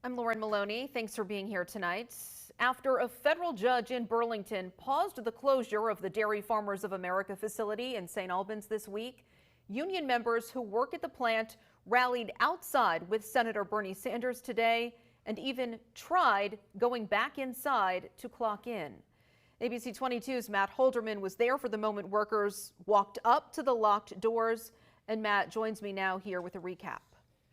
I'm Lauren Maloney. Thanks for being here tonight. After a federal judge in Burlington paused the closure of the Dairy Farmers of America facility in St. Albans this week, union members who work at the plant rallied outside with Senator Bernie Sanders today and even tried going back inside to clock in. ABC 22's Matt Holderman was there for the moment workers walked up to the locked doors. And Matt joins me now here with a recap.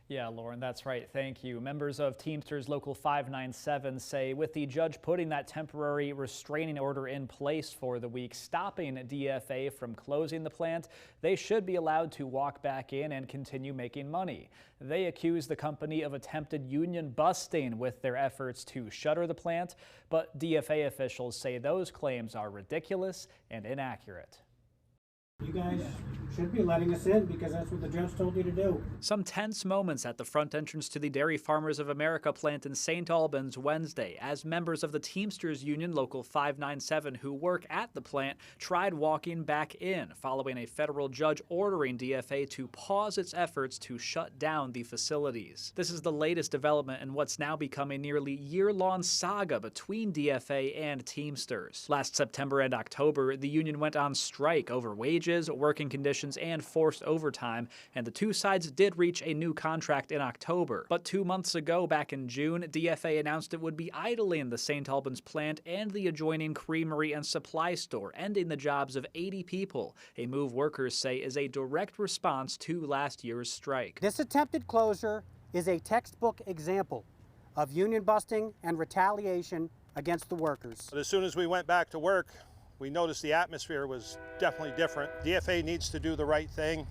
Yeah, Lauren, that's right. Thank you. Members of Teamsters Local 597 say with the judge putting that temporary restraining order in place for the week, stopping DFA from closing the plant, they should be allowed to walk back in and continue making money. They accuse the company of attempted union busting with their efforts to shutter the plant, but DFA officials say those claims are ridiculous and inaccurate. You guys should be letting us in because that's what the judge told you to do. Some tense moments at the front entrance to the Dairy Farmers of America plant in St. Albans Wednesday as members of the Teamsters Union Local 597 who work at the plant tried walking back in following a federal judge ordering DFA to pause its efforts to shut down the facilities. This is the latest development in what's now become a nearly year-long saga between DFA and Teamsters. Last September and October, the union went on strike over wages, working conditions, and forced overtime, and the two sides did reach a new contract in October. But 2 months ago, back in June, DFA announced it would be idling the St. Albans plant and the adjoining creamery and supply store, ending the jobs of 80 people, a move workers say is a direct response to last year's strike. This attempted closure is a textbook example of union busting and retaliation against the workers. But as soon as we went back to work, we noticed the atmosphere was definitely different. DFA needs to do the right thing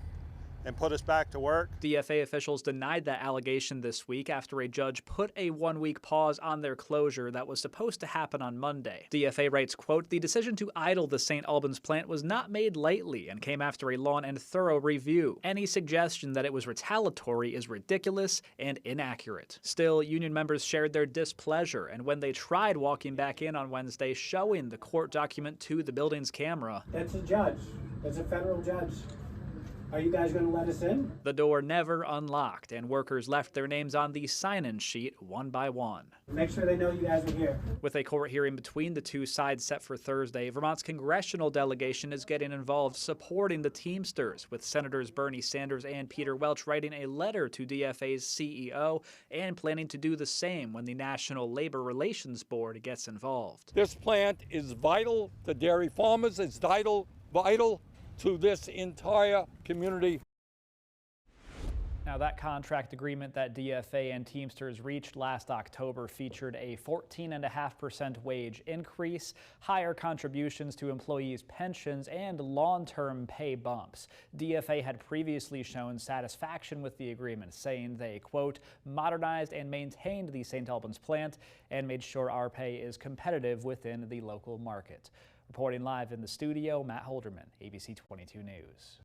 and put us back to work. DFA officials denied that allegation this week after a judge put a one-week pause on their closure that was supposed to happen on Monday. DFA writes, quote, "The decision to idle the St. Albans plant was not made lightly and came after a long and thorough review. Any suggestion that it was retaliatory is ridiculous and inaccurate." Still, union members shared their displeasure, and when they tried walking back in on Wednesday, showing the court document to the building's camera. That's a judge. That's a federal judge. Are you guys going to let us in? The door never unlocked, and workers left their names on the sign-in sheet one by one. Make sure they know you guys are here. With a court hearing between the two sides set for Thursday, Vermont's congressional delegation is getting involved supporting the Teamsters, with Senators Bernie Sanders and Peter Welch writing a letter to DFA's CEO and planning to do the same when the National Labor Relations Board gets involved. This plant is vital to dairy farmers. It's vital to this entire community. Now, that contract agreement that DFA and Teamsters reached last October featured a 14.5% wage increase, higher contributions to employees' pensions, and long-term pay bumps. DFA had previously shown satisfaction with the agreement, saying they, quote, "modernized and maintained the St. Albans plant and made sure our pay is competitive within the local market." Reporting live in the studio, Matt Holderman, ABC 22 News.